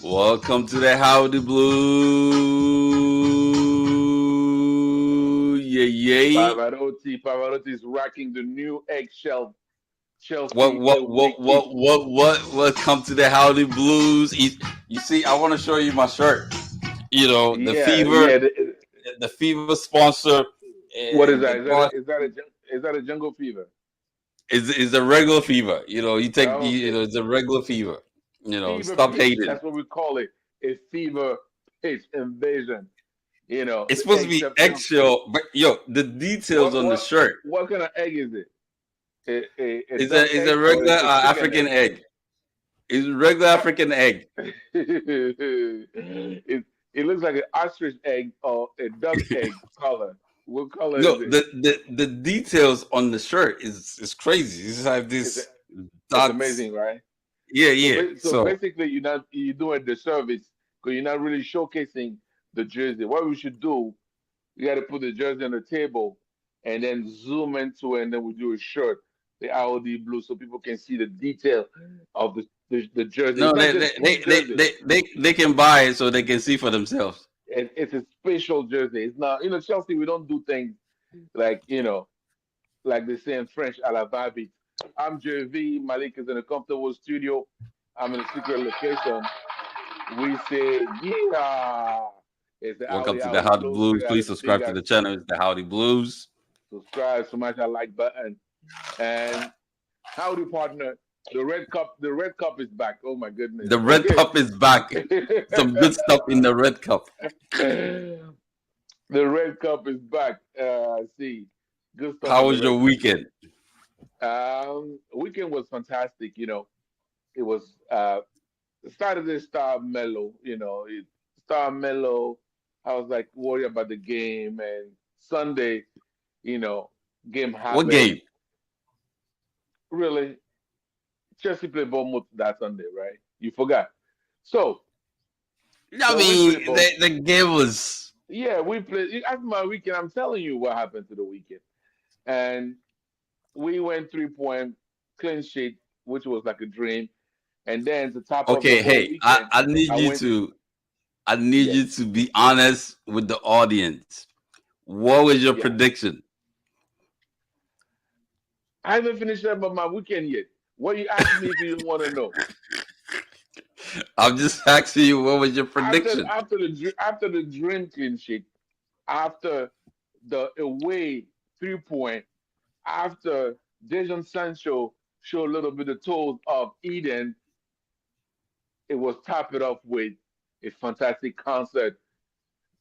Welcome to the Howdy Blue. Yeah, yeah. Pavarotti is rocking the new eggshell Chelsea away kit. Welcome to the Howdy Blues. You see, I want to show you my shirt. You know, Yeah, yeah. The Fever sponsor. What is They that? bought Is that a jungle fever? is a regular fever. You know, Oh, okay. it's a regular fever. You know, Fever stop pitch. hating. That's what we call it. A fever pitch invasion. It's The supposed to be eggshell Chelsea. eggshell, but yo, the details What on the what shirt what kind of egg is it? A is duck a egg or regular it's a chicken African egg? egg. It's a regular African egg. it looks like an ostrich egg or a duck egg color. What color No, is it? the details on the shirt is crazy. It's like It's this it's dots. amazing, right? Yeah, So yeah. so So basically, you're doing the service because you're not really showcasing the jersey. What we should do, you got to put the jersey on the table and then zoom into it, and then we do a shirt, the IOD blue, so people can see the detail of the jersey. It's no, not just any jersey. they can buy it so they can see for themselves. It's a special jersey. It's not, Chelsea. We don't do things like like they say in French, à la va-vite. I'm JV. Malik is in a comfortable studio. I'm in a secret location. We say, yeah. It's the Welcome Audi to the Audi Howdy Blues. We Blues. got Please a big subscribe to ass the channel. It's the Howdy Blues. subscribe, smash that like button. And howdy partner. The red cup is back. Oh my goodness. The red Okay. cup is back. Some good stuff in the red cup. The red cup is back. See. Good stuff How in the was your red cup. weekend? Weekend was fantastic. It was Saturday star mellow. It star mellow. I was like worried about the game, and Sunday, you know, game What happened. game? Really, Chelsea played Bournemouth that Sunday, right? You forgot. So, I we played mean, Bournemouth. the game was Yeah, we played. After my weekend, I'm telling you what happened to the weekend, and we went 3 point clean sheet, which was like a dream. And then to top off the okay. whole Hey, weekend, I went to I need yes, you to be honest with the audience. What was your yeah. prediction? I haven't finished up on my weekend yet. What you ask me if you don't want to know? I'm just asking you, what was your After prediction? after the dream clean sheet, after the away 3 point, after Dejan Sancho showed a little bit of toes of Eden, it was topped it off with a fantastic concert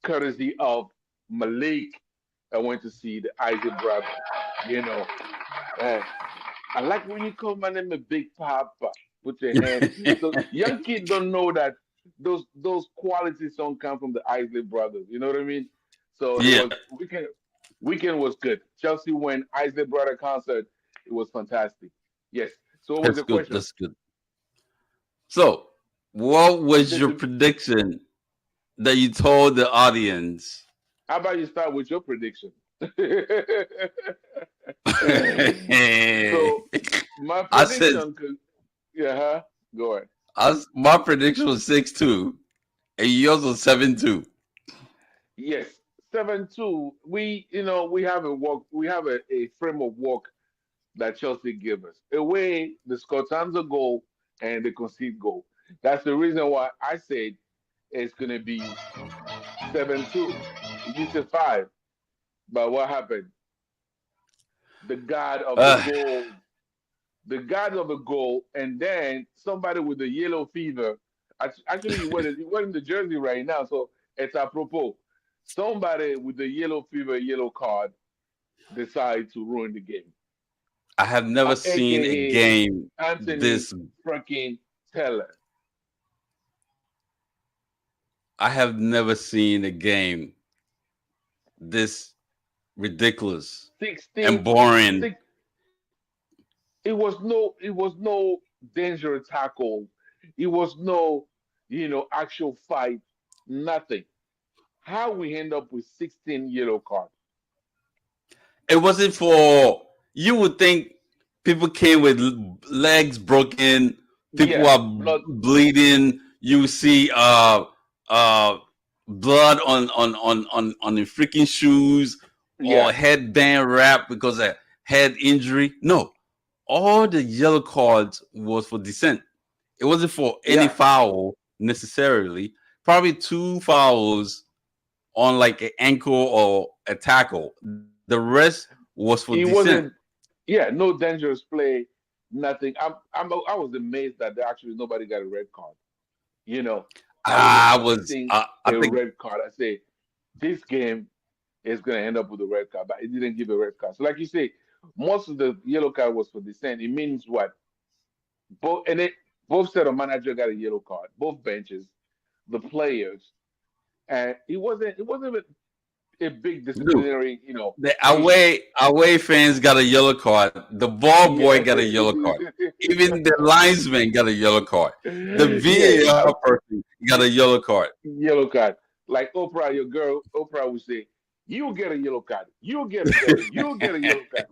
courtesy of Malik. I went to see the Isaac brothers. You know, uh, I like when you call my name a Big Papa. Put your hand. So young kids don't know that those quality songs come from the Isley brothers. You know what I mean? So it Yeah, was weekend was good. Chelsea went Isley brother concert. It was fantastic. Yes. So what was that's the good. question? That's good. So, what was Did your the, prediction that you told the audience? how about you start with your prediction? I So my said, prediction could yeah, huh? Go ahead. my prediction was 6-2, and yours was 7-2. Yes, 7-2. We have a frame of work that Chelsea give us. Away, the Scotanza goal and the concede goal. That's the reason why I said it's gonna be 7-2. You said five, but what happened? The god of the Uh, goal, the god of the goal, and then somebody with the yellow fever. Actually, you're wearing the jersey right now, so it's apropos. Somebody with the yellow fever, yellow card, decide to ruin the game. I have never seen a AKA game Anthony this. freaking Taylor. I have never seen a game this ridiculous 16, and boring. six, it was no danger tackle. It was no, actual fight. Nothing. How we end up with 16 yellow card? It wasn't for you would think people came with legs broken, people Yeah, are blood. bleeding. you see uh blood on the freaking shoes or Yeah, headband wrap because of head injury. No, all the yellow cards was for dissent. It wasn't for any yeah. foul necessarily. Probably two fouls on like an ankle or a tackle. The rest was for He dissent. wasn't. Yeah, no dangerous play, nothing. I was amazed that there actually nobody got a red card. You know, I was I was expecting I a think red card. I say this game is gonna end up with a red card, but it didn't give a red card. So, like you say, most of the yellow card was for dissent. It means what? Both set of manager got a yellow card, both benches, the players, and it wasn't a big dude, disciplinary, the issue. away fans got a yellow card. The ball boy Yeah. got a yellow card. Even the linesman got a yellow card. The Yeah, VAR person got a yellow card. yellow card. Like Oprah, your girl, Oprah would say, "You get a yellow card. You get a Derry. You get a yellow card.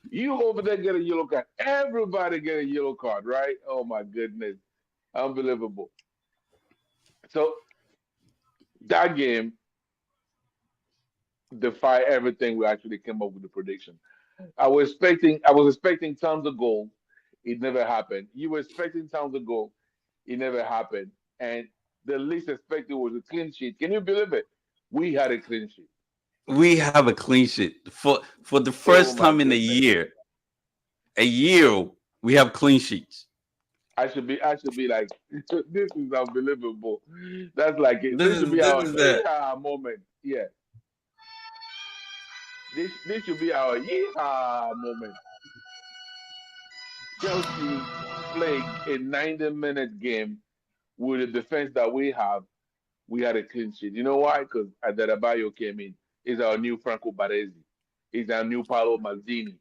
You over there get a yellow card. Everybody get a yellow card, right? Oh my goodness, unbelievable." So that game defied everything we actually came up with the prediction. I was expecting tons of goals. It never happened. You were expecting tons of goals. It never happened. And the least expected was a clean sheet. Can you believe it? We had a clean sheet. We have a clean sheet for the Oh first my time in a goodness. year. A year we have clean sheets. I should be like, this is unbelievable. That's like it. This This should is be this our is the yeehaw moment. Yeah. This should be our yeehaw moment. Chelsea played a 90-minute game with the defense that we have. We had a clean sheet. You know why? Because Adebayo came in. He's our new Franco Baresi. He's our new Paolo Maldini.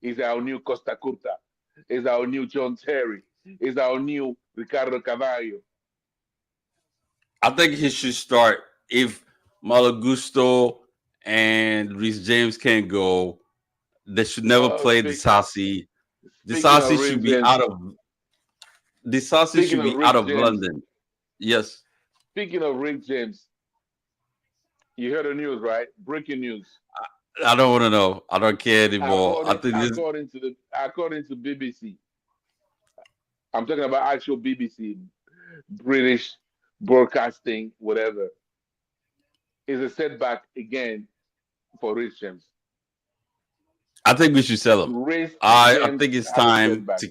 He's our new Costa Curta. He's our new John Terry. He's our new Ricardo Cavallo. I think he should start if Malagusto and Reece James can't go. They should never Oh, play Disasi. speaking of Disasi Rick should be James, out of Disasi speaking should of be Rick out of James, London. Yes. speaking of Rick James, you heard the news, right? Breaking news. I don't want to know. I don't care anymore. I According think this according to BBC, I'm talking about actual BBC, British broadcasting, whatever, is a setback again for Rick James. I think we should sell him. Rick I James think it's has a time setback. to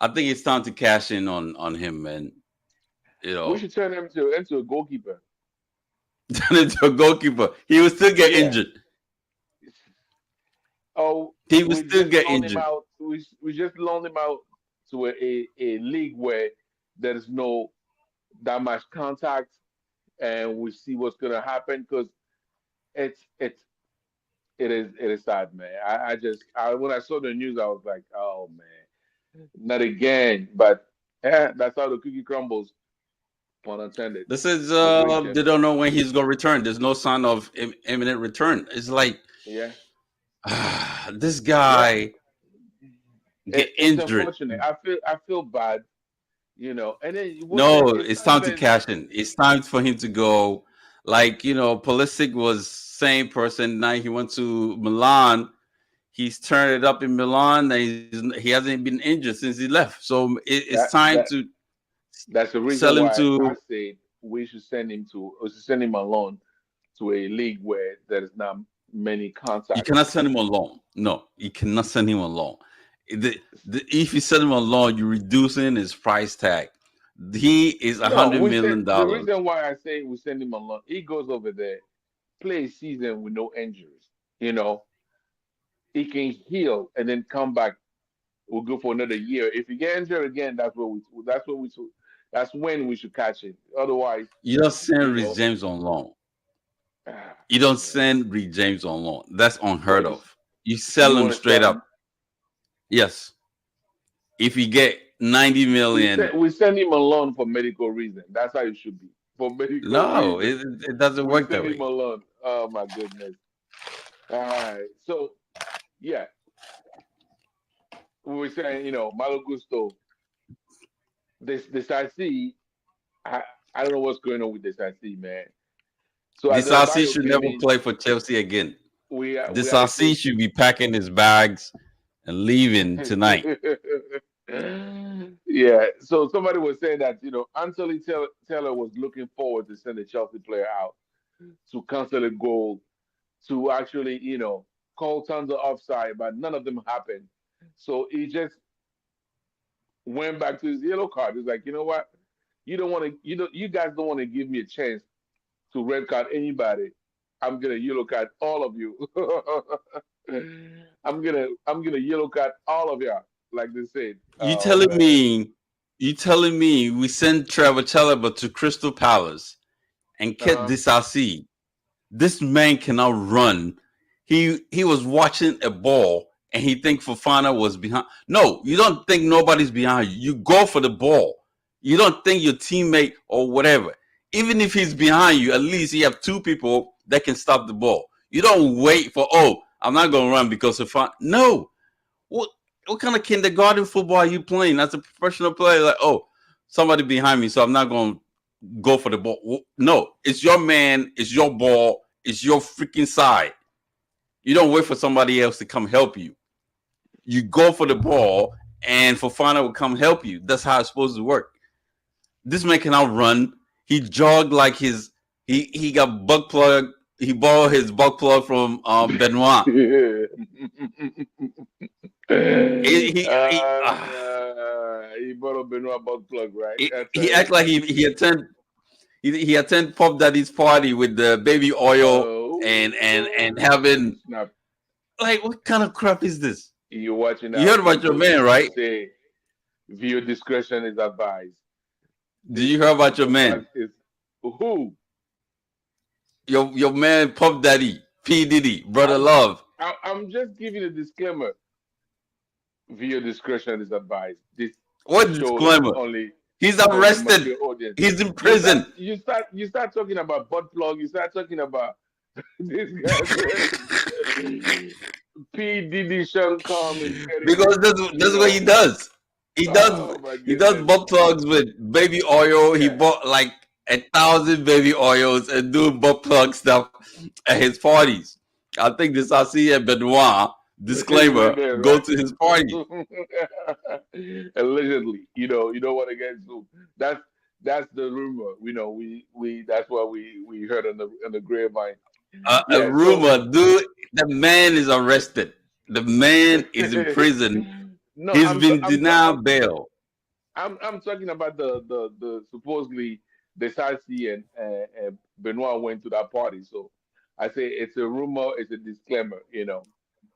I think it's time to cash in on him, man. You We know, should turn him into a goalkeeper. turn into a goalkeeper. He will still get Yeah. injured. Oh, He will we still just get loan him injured. out. We just loan him out to a league where there is no that much contact, and we see what's gonna happen because it's it's it is sad, man. When I saw the news, I was like, oh man, not again. But yeah, that's how the cookie crumbles. Pun intended. This is With Rick they James. don't know when he's gonna return. There's no sign of imminent return. It's like Yeah, this yeah. guy get It's injured. unfortunate. I feel bad, And then No, it's it's not time to even. cash in. It's time for him to go. Like Pulisic was same person. Now he went to Milan. He's turned it up in Milan. And he hasn't been injured since he left. So it's That time that to that's the sell reason him why I to. said we should send him alone to a league where there is not many You contact. cannot send him on loan. No, you cannot send him on loan. If you send him on loan, you're reducing his price tag. He is a No, hundred we said million the dollars. reason why I say we send him alone. He goes over there, play a season with no injuries. You know, he can heal and then come back. We'll go for another year. If he get injured again, that's when we should catch him. Otherwise, You don't you send Rich know, James on loan. ah, You don't man. send Rich James on loan. That's So unheard of. You so sell you him want to straight sell him? up. Yes. If you get 90 million, We send him alone for medical reason. That's how it should be. For medical no, reason, it doesn't we work that send him way. alone. Oh my goodness. All right. So yeah, we were saying, Malo Gusto, this I see. I I don't know what's going on with this I see, man. So Disasi Adebayo should came never in. play for Chelsea again. We had a Disasi case. should be packing his bags and leaving tonight. Yeah. So somebody was saying that Anthony Taylor was looking forward to send a Chelsea player out to cancel a goal, to actually call tons of offside, but none of them happened. So he just went back to his yellow card. He's like, you know what? You don't want to. You guys don't want to give me a chance to red card anybody. I'm gonna yellow card all of you. I'm gonna yellow card all of y'all, like they said. You Oh telling man. me you telling me we sent Trevor Chalobah to Crystal Palace and kept Uh Disasi. This man cannot run. He was watching a ball and he think Fofana was behind. No, you don't think nobody's behind you. You go for the ball. You don't think your teammate or whatever. Even if he's behind you, at least you have two people that can stop the ball. You don't wait for I'm not gonna run because of fun. No. What what kind of kindergarten football are you playing as a professional player? Like, somebody behind me, so I'm not gonna go for the ball. No, it's your man, it's your ball, it's your freaking side. You don't wait for somebody else to come help you. You go for the ball, and Fofana will come help you. That's how it's supposed to work. This man cannot run. He jogged like he got bug plug. He borrowed his bug plug from Benoit. uh, He he bought a Benoit butt plug, right? That's he act like he attend Pop Daddy's party with the baby oil and having snap. like what kind of crap is this? You're watching You out heard about your because man, we right? say viewer discretion is advised. Did you hear about your Sometimes man? it's who Your man Pop Daddy, P Diddy, brother I'm. Love. I'm just giving a disclaimer. Viewer discretion is advised. This What show is disclaimer? only He's for the arrested. mature audience. He's in You start, prison. you start, you start talking about butt plug. You start talking about this guy said P Diddy Sean Common Petty. Because You that's what he know, does. He does oh my he does goodness. butt plugs with baby oil. He Yeah. bought like 1,000 baby oils and doing butt plug stuff at his parties. I think this I see at Benoit. He's in Disclaimer: there, go right? to his party. Allegedly, you don't want to get sued. That's the rumor. We that's what we heard on the grapevine. A Yeah. So rumor, dude. The man is arrested. The man is in prison. no, He's been denied bail. I'm talking about the supposedly Desasi and Benoit went to that party. So I say it's a rumor. It's a disclaimer.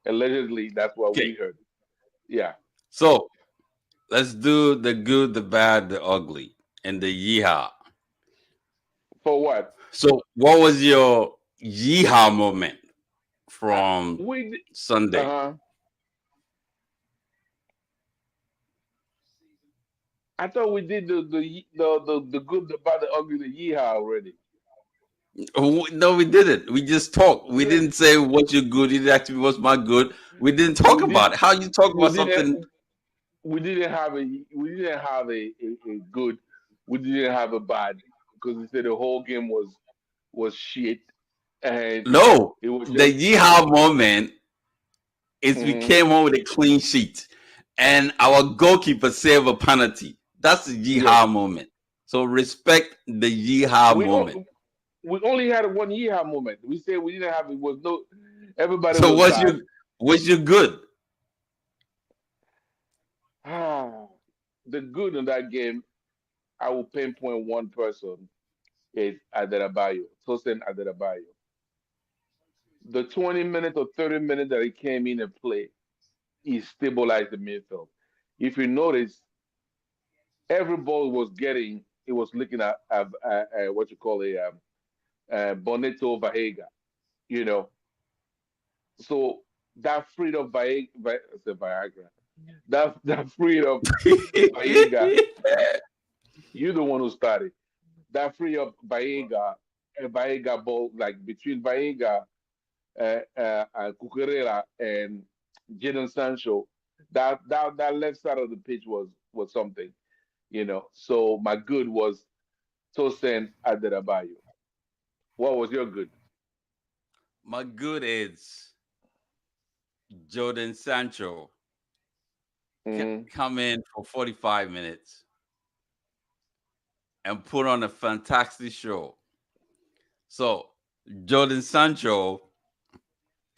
Allegedly, that's what Okay, we heard. Yeah. so let's do the good, the bad, the ugly, and the yeehaw. For what? So, what was your yeehaw moment I, from we Sunday? uh I thought we did the good, the bad, the ugly, the yeehaw already. No, we didn't. We just talked. We Yeah, didn't say what's your good. You didn't ask me what's my good. We didn't talk we did. about it. How you talk We about didn't. something? We didn't have a good. We didn't have a bad because we said the whole game was shit and No, it was the just. yeehaw moment is we Mhm. came home with a clean sheet, and our goalkeeper saved a penalty. That's the Yes, yeehaw moment. So respect the yeehaw we moment. o- we only had one yeehaw moment. We said we didn't have it was no. Everybody So was bad. what's your good? Ah, the good in that game, I will pinpoint one person is Aderabayo, Tosin Aderabayo. The 20 minutes or 30 minutes that he came in and played, he stabilized the midfield. If you notice, every ball was getting, it was looking at what you call Bonito Vahega, you know. So that freed up I said Viagra. That freed up Vahega. You the one who started. That free up Baega, Baega ball like between Baega, Cucurella, and Jadon Sancho. That left side of the pitch was something. So my good was Tosin Adebayo. What was your good? My good is Jordan Sancho Hmm. come in for 45 minutes and put on a fantastic show. So Jordan Sancho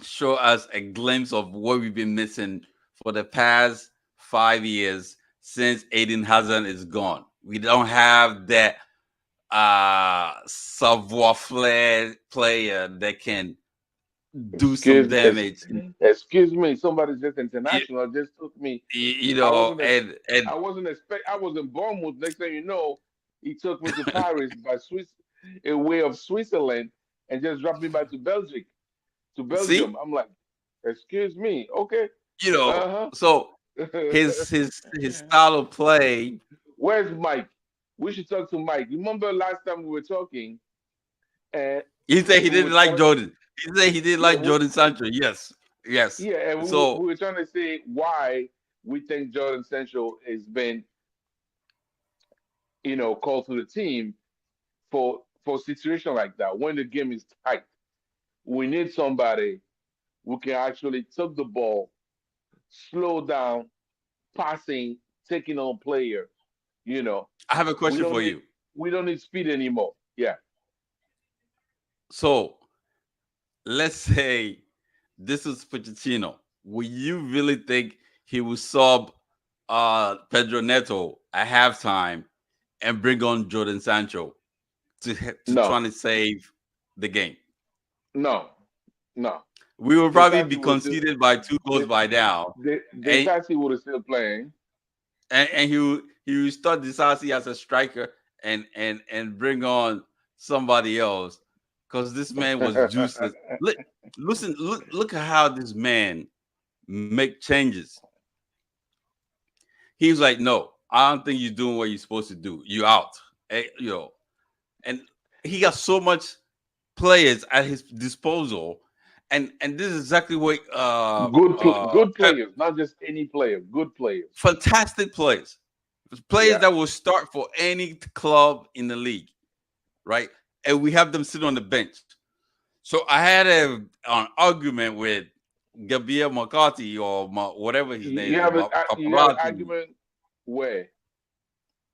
show us a glimpse of what we've been missing for the past 5 years since Aiden Hazard is gone. We don't have that savoir flair player that can do some Excuse, ex- damage. excuse me. Somebody just international just took me. You I know, wasn't. and I wasn't expect. I was in Bournemouth. Next thing you know, he took me to Paris by Swiss, a way of Switzerland, and just dropped me back to Belgium. To see, Belgium. I'm like, excuse me. Okay. Uh so huh. his style of play. Where's Mike? We should talk to Mike. Remember last time we were talking, and He said he we were didn't like trying. Jordan. He said he didn't Yeah, like Jordan Sancho. Yes, yes. yeah, and So we were trying to say why we think Jordan Central has been, called to the team for a situation like that when the game is tight. We need somebody who can actually take the ball, slow down, passing, taking on player. You know, I have a we question don't for need you. we don't need speed anymore. Yeah, So let's say this is Pochettino. Will you really think he will sub Pedro Neto at halftime and bring on Jordan Sancho to try no, to save the game? no, no. We will probably be Detati was still conceded by 2 goals the by now, and Detati would have still playing. and he will start Disasi as a striker and bring on somebody else because this man was useless. Look, listen, look at how this man make changes. He was like, "No, I don't think you're doing what you're supposed to do. You out." And he got so much players at his disposal, and this is exactly what Good Pep, players, not just any player. Good players. fantastic players Yeah. that will start for any club in the league, right? And we have them sit on the bench. So I had an argument with Gabriel McCarthy or whatever his name is, You have an Paparazzi, argument where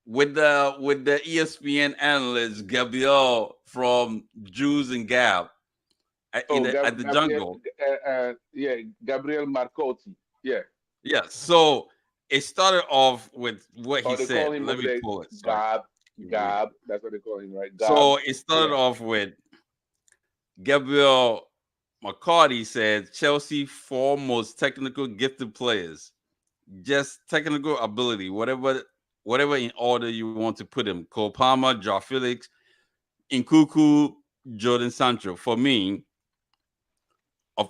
with the ESPN analyst Gabriel from Jews and Gab at the Gabriel, Jungle. yeah, Gabriel Marcotti. Yeah. Yeah. So it started off with what he Or they said. call him Let over me there pull it so I Gab. can read it. Gab. That's what they call him, right? Gab. So it started Yeah. off with Gabriel McCarty said Chelsea four most technical gifted players, just technical ability, whatever in order you want to put him. Cole Palmer, Joao Felix, Nkuku, Jordan Sancho. For me, of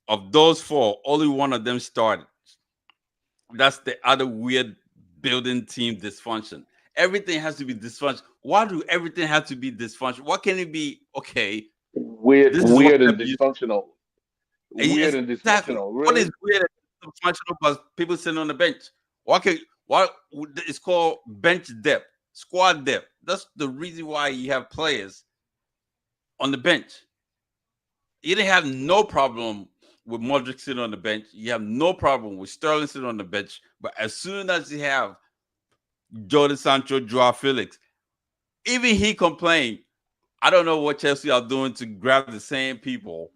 of those four, only one of them started. That's the other weird building team dysfunction. Everything has to be dysfunction. Why do everything have to be dysfunction? What can it be? Okay, Weird, this is what weird Pep and used. dysfunctional. Weird and Exactly. dysfunctional. What is Really? weird and dysfunctional about people sitting on the bench? Why it's called bench depth, squad depth. That's the reason why you have players on the bench. You didn't have no problem with Modric sitting on the bench. You have no problem with Sterling sitting on the bench. But as soon as you have Jordan Sancho, Joao Felix, even he complained. I don't know what Chelsea are doing to grab the same people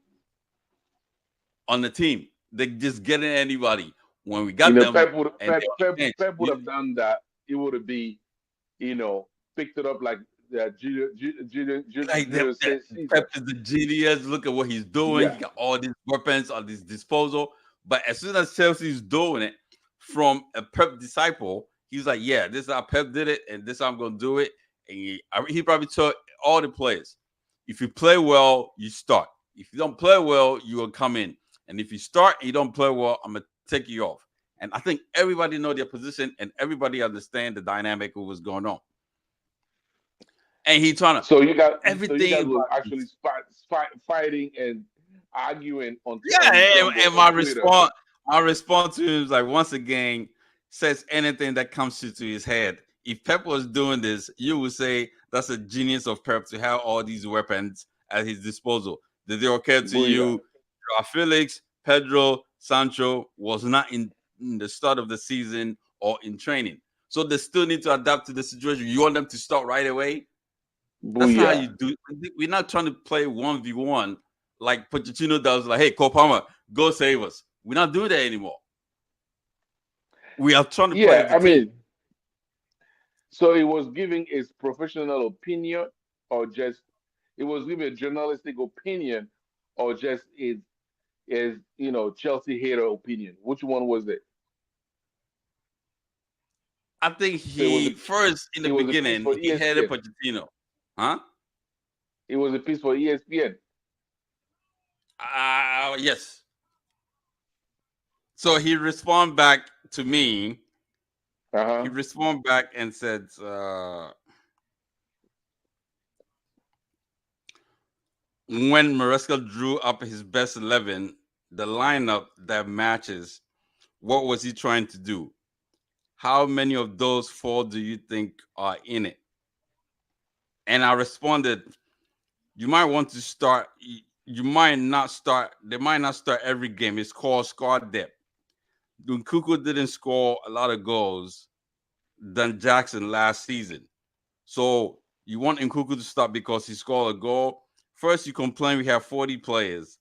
on the team. They just getting anybody. When we got them Pep would and they're on the bench, Pep would have done that. It would have be, picked it up like like Julius Pep Caesar. is the genius. Look at what he's doing. Yeah. He got all these weapons at his disposal. But as soon as Chelsea's doing it from a Pep disciple, he's like, "Yeah, this is how Pep did it, and this is how I'm gonna do it." And he probably told all the players, "If you play well, you start. If you don't play well, you will come in. And if you start and you don't play well, I'm gonna take you off." And I think everybody know their position and everybody understand the dynamic of what's going on. And he trying to So you everything guys were about actually fighting and arguing yeah, on Jungle and on Twitter. my response to him is like once again says anything that comes to his head. If Pep was doing this, you would say that's a genius of Pep to have all these weapons at his disposal. Did they occur to Booyah. you? Felix, Pedro, Sancho was not in the start of the season or in training. So they still need to adapt to the situation. You want them to start right away? That's not how Booyah. you do it. We're not trying to play 1v1 like Pochettino does, like, hey, Kopama, go save us. We're not doing that anymore. We are trying to play Yeah, as a I team. mean, so he was giving his professional opinion, or just it was giving a journalistic opinion, or just his Chelsea hater opinion. Which one was it? I think So it was a he first in the it was a piece beginning for he hated ESPN. Pochettino. Huh? It was a piece for ESPN. Yes. So he responded back to me. Uh He huh. responded back and said, when Maresca drew up his best 11, the lineup that matches, what was he trying to do? How many of those four do you think are in it? And I responded, you might want to start, you might not start, they might not start every game. It's called squad depth. Nkunku didn't score a lot of goals than Jackson last season. So you want Nkunku to start because he scored a goal. First, you complain we have 40 players,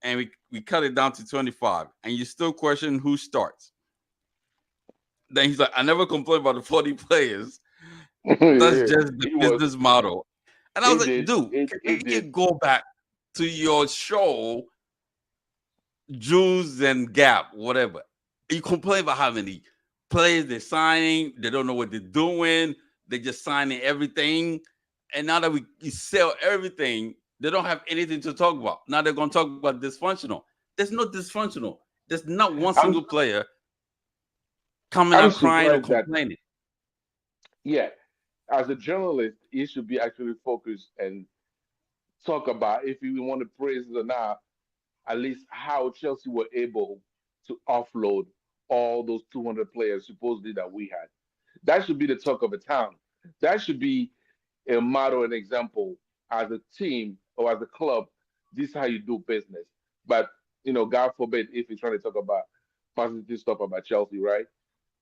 and we cut it down to 25, and you still question who starts. Then he's like, I never complained about the 40 players. That's Yeah, just the he was. business model. And I was He like, did. dude, He can we did. go back to your show, Jules and Gap, whatever? You complain about how many players they're signing, they don't know what they're doing, they're just signing everything. And now that we sell everything, they don't have anything to talk about. Now they're going to talk about dysfunctional. There's no dysfunctional. There's not one I'm single player coming I'm out crying or surprised that, complaining. yeah, as a journalist, he should be actually focused and talk about, if you want to praise it or not, at least how Chelsea were able to offload all those 200 players supposedly that we had. That should be the talk of the town. That should be a model and example as a team or as a club. This is how you do business. But God forbid if you're trying to talk about positive stuff about Chelsea, right?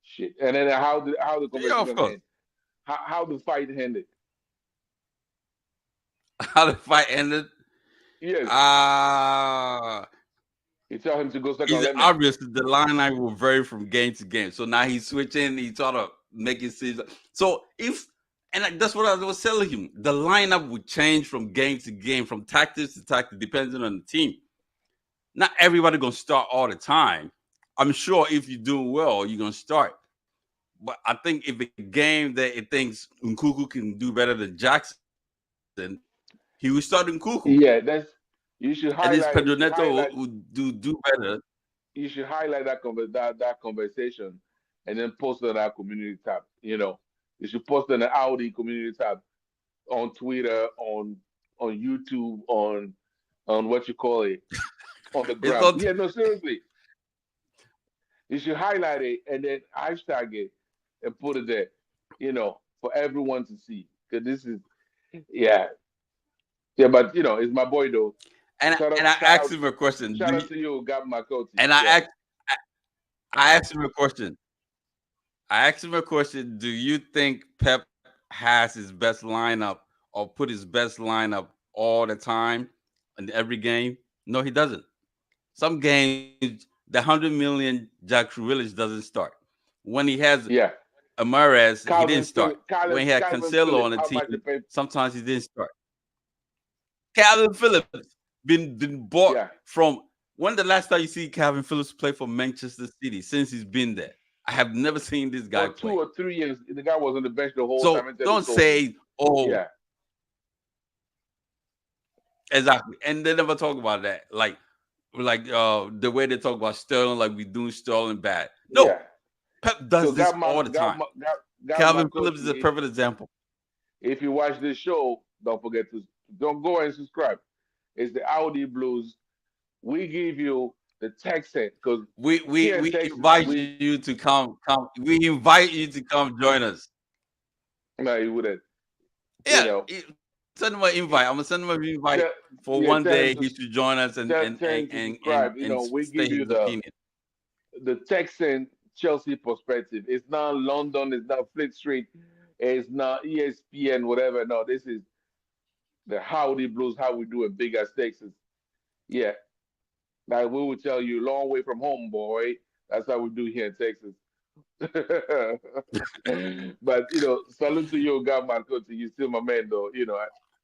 Shit. And then how the Yeah, of conversation course. end? How the fight ended? How the fight ended? Yes, Uh you tell him to go second it's lemon. obvious that the line I will vary from game to game. So now he's switching, he's trying to make it seem so if and that's what I was telling him. The lineup would change from game to game, from tactics to tactics, depending on the team. Not everybody gonna start all the time. I'm sure if you're doing well, you're gonna start. But I think if a game that it thinks Nkuku can do better than Jackson, he will start Nkuku. Yeah, that's And you this should Pedro highlight. Neto You should highlight. would do better. You should highlight that conversation, and then post it on our community tab. You should post it on the Audi community tab on Twitter, on YouTube, on what you call it, on the It's gram. not Yeah, no, seriously, you should highlight it and then hashtag it and put it there. For everyone to see. Because this is, yeah, yeah, but it's my boy though. Shout and out, I shout asked out, him a question. shout out to you, Gab Makoti. And Yeah, I asked him a question. I asked him a question. Do you think Pep has his best lineup or put his best lineup all the time in every game? No, he doesn't. Some games, the 100 million Jack Grealish doesn't start. When he has yeah. Amares, he didn't Calvin start. Phillips, When he had Calvin Cancelo Phillips. on the How team, much they pay? sometimes he didn't start. Calvin Phillips been bought Yeah, from when the last time you see Calvin Phillips play for Manchester City since he's been there. I have never seen this guy for two play. or 3 years, the guy was on the bench the whole time So until they don't sold him. say, oh, Yeah, exactly. And they never talk about that. Like the way they talk about Sterling, like we doing Sterling bad. No, yeah. Pep So does this all the time. Gab Calvin Phillips is Makoti, a perfect example. if you watch this show, don't go and subscribe. It's the Audi Blues. We give you the Texan because We we here in we Texas invite we you to come. We invite you to come join us. No, he wouldn't. You Yeah, know, send him an invite. I'm gonna send him an invite tell, for one yeah, day. tell He him should join us tell him to subscribe. You know, we state give his you opinion. the Texan Chelsea perspective. It's not London. It's not Fleet Street. It's not ESPN. Whatever. No, this is the Howdy Blues. How we do it big as Texas. Yeah, like we would tell you, long way from home, boy. That's how we do here in Texas. But salute to you, God, Marco. To you, still my man, though.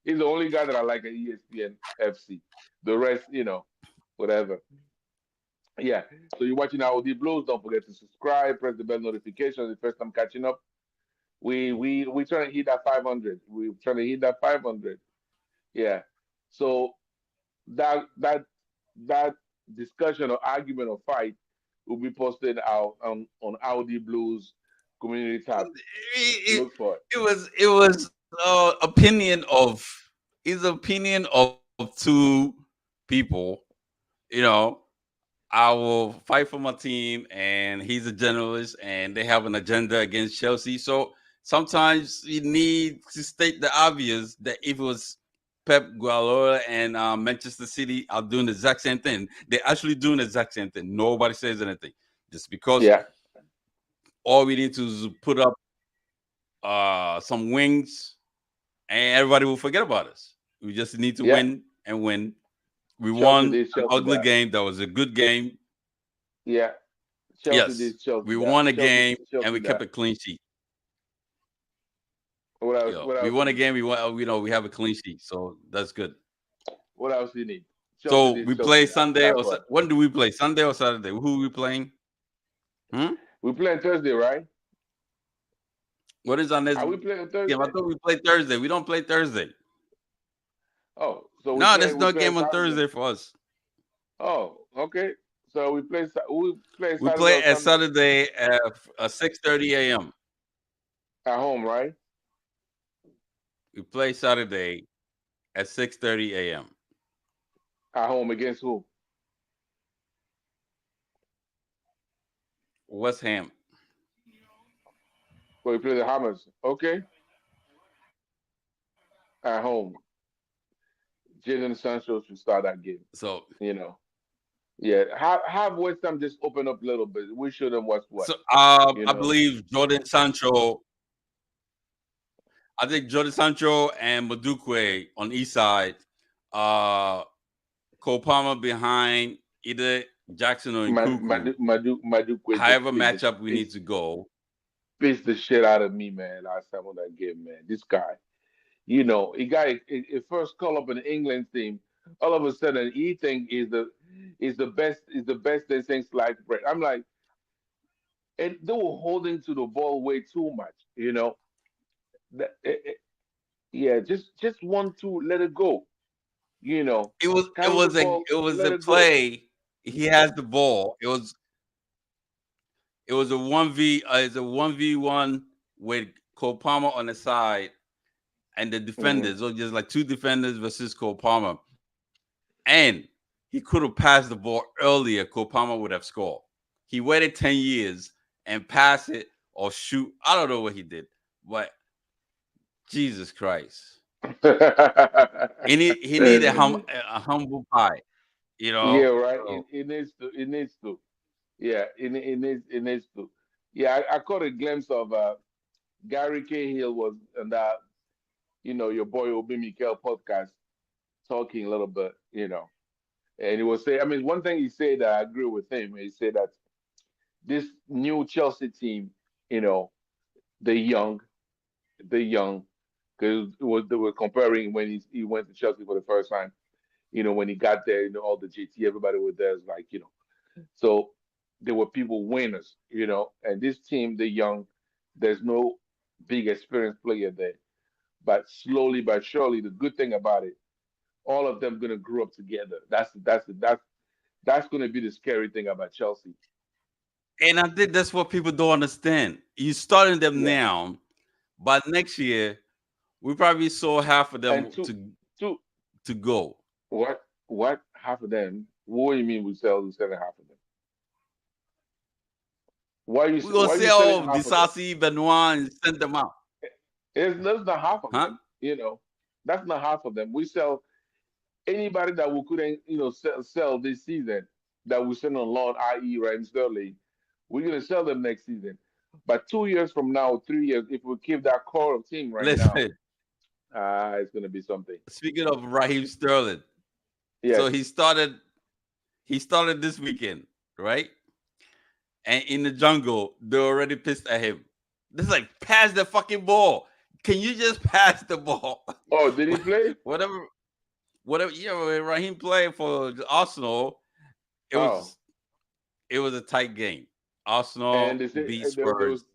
He's the only guy that I like at ESPN FC. The rest, whatever. Yeah. So you're watching our D Blues. Don't forget to subscribe, press the bell notification. The first time catching up, we trying to hit that 500. We're trying to hit that 500. Yeah. So that discussion or argument or fight will be posted out on Audi Blues community tab. It, Look for it. it was opinion of his opinion of two people. You know, I will fight for my team, and he's a generalist, and they have an agenda against Chelsea. So sometimes you need to state the obvious that if it was Pep Guardiola and Manchester City are doing the exact same thing, they're actually doing the exact same thing. Nobody says anything just because Yeah. all we need to is put up some wings, and everybody will forget about us. We just need to Yeah. win and win. We Chelsea won this, an Chelsea ugly that. game. That was a good game. Yeah. Chelsea Yes, this, Chelsea we that. won a Chelsea game and Chelsea we kept that. a clean sheet. What else? Yeah, What we else won you a need? game. We won. We have a clean sheet, so that's good. What else you need? Chelsea So this, we Chelsea play that. Sunday That's or what. when do we play? Sunday or Saturday? Who we playing? Hmm? We playing Thursday, right? What is our next Are we game? I playing thought we Thursday? played Thursday. We don't play Thursday. Oh, so No, there's no we game playing on Saturday. Thursday for us. Oh, okay. So we play We Saturday play or at Sunday Saturday at 6:30 a.m. at home, right? We play Saturday at 6:30 a.m. At home against who? West Ham. So we play the Hammers. Okay, at home. Jadon Sancho should start that game. So You know. Yeah. Have West Ham just open up a little bit. We show them what's what. You I know. believe Jordan Sancho. I think Jordan Sancho and Madukwe on east side. Uh, Cole Palmer behind either Jackson or Nkuku. Madu just However matchup we need to go. pissed the shit out of me, man. Last time on that game, man. This guy. He got a first call up in the England team. All of a sudden, he think is the best thing since sliced bread. I'm like, and they were holding to the ball way too much. Yeah, just one two, let it go. It was it Handle the was a ball, it was let a it go. play. He has the ball. It was a 1v. It's a 1v1 with Cole Palmer on the side and the Hmm. defenders. So just like two defenders versus Cole Palmer. And he could have passed the ball earlier. Cole Palmer would have scored. He waited 10 years and pass it or shoot. I don't know what he did, but Jesus Christ. He needed a humble pie, you Yeah, know? right. It, So it needs to. It needs to. Yeah, it needs to. Yeah, I caught a glimpse of Gary Cahill was and your boy Obi Mikel podcast talking a little bit, and he was saying. I mean, one thing he said that I agree with him. He said that this new Chelsea team, you know, they're young, they're young, because they were comparing when he went to Chelsea for the first time. When he got there, all the GT, everybody was there. It's like, so there were people winners, and this team, they're young. There's no big experienced player there, but slowly but surely, the good thing about it, all of them gonna grow up together. That's gonna be the scary thing about Chelsea. and I think that's what people don't understand. You starting them Yeah, now, but next year we probably saw half of and them two, to go. what half of them? What do you mean we selling half of them? We're gonna Why say, you selling oh, half of them? Disasi, Benoit, and send them out. That's not half of Huh? them. That's not half of them. We sell anybody that we couldn't, sell this season that we send on loan, i.e., Raheem Sterling. We're gonna sell them next season. But 2 years from now, 3 years, if we keep that core of team right now, Listen, it's gonna be something. speaking of Raheem Sterling, so Yes. he started this weekend, right? And in the jungle, they're already pissed at him. This like pass the fucking ball. Can you just pass the ball? Oh, did he play? whatever, whatever. When Raheem played for Arsenal, it Oh, was it was a tight game. and Arsenal they say beat and Spurs.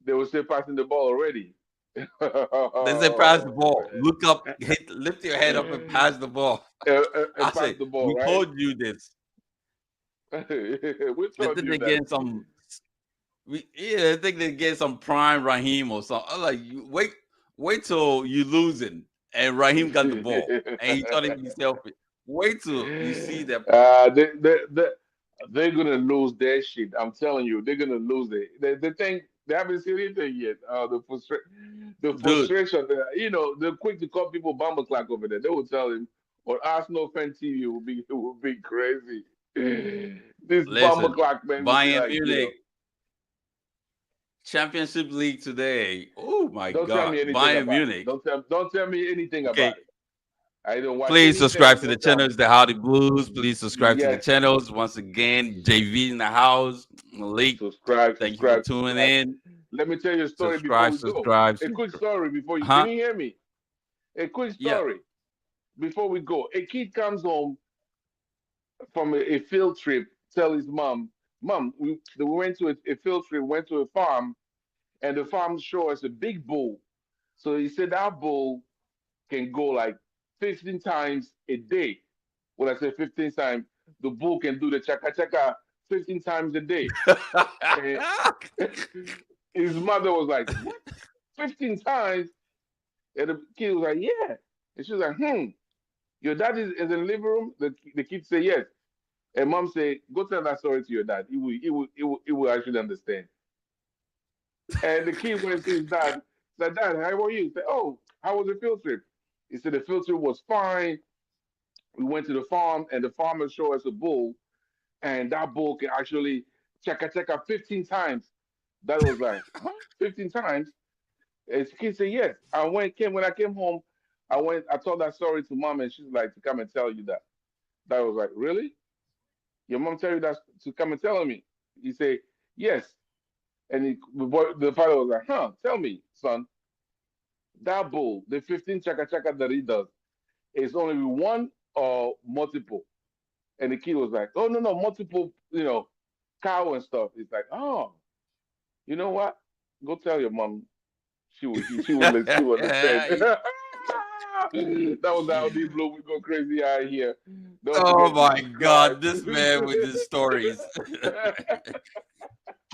they were still passing the ball already. They said pass the ball. Look up, lift your head up, and pass the ball. I And pass said, the ball, we right? told you this. We They told think you they're that. getting some. I think they get some prime Raheem or something. I'm like, wait till you losing, and Raheem got the ball, and he thought he'd be selfish. Wait till you see that. They're gonna lose their shit. I'm telling you, they're gonna lose it. They think they haven't seen anything yet. The Dude, frustration. They're quick to call people bomber clock over there. They will tell him on Arsenal fan TV will be crazy. This bomber listen, clock man will be Bayern like, Munich Championship League today. Oh my don't tell God, me anything Bayern about it. Munich. Don't tell me anything Okay, about it. I don't watch please subscribe anything. to the Don't tell me. channels, the Howdy Blues. Please subscribe to the Yes, channels. Once again, JV in the house. Malik, subscribe, thank you for subscribe, tuning subscribe. in. Let me tell you a story before Subscribe, we go. subscribe, A quick subscribe. story before you. Can Huh? you hear me? A quick Yeah. story before we go. A kid comes home from a field trip. Tell his mom, "Mom, we went to a field trip. Went to a farm, and the farm show us a big bull. So he said that bull can go like 15 times a day. When I say 15 times, the bull can do the chaka chaka 15 times a day." And his mother was like, "What? 15 times?" And the kid was like, "Yeah." And she was like, "Your dad is in the living room?" The kid said, "Yes." And mom said, "Go tell that story to your dad. He will actually understand." And the kid went to his dad, said, "Dad, how are you?" He said, "Oh, how was the field trip?" He said, "The field trip was fine. We went to the farm, and the farmer showed us a bull, and that bull can actually chaka chaka 15 times." That was like, huh? 15 times? And the kid said, "Yes." When I came home, I told that story to mom, and she's like, "To come and tell you that." That was like, "Really? Your mom tell you that to come and tell me?" He said, "Yes." And the father was like, "Huh? Tell me, son, that bull, the 15 chaka chaka that he does, is only one or multiple?" And the kid was like, "Oh, no, no, multiple, cow and stuff." It's like, "Oh, you know what? Go tell your mom. She will understand." That was how deep blue. We go crazy out here. Don't Oh forget to my subscribe. God, this man with his stories.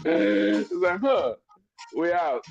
It's like, huh? We out.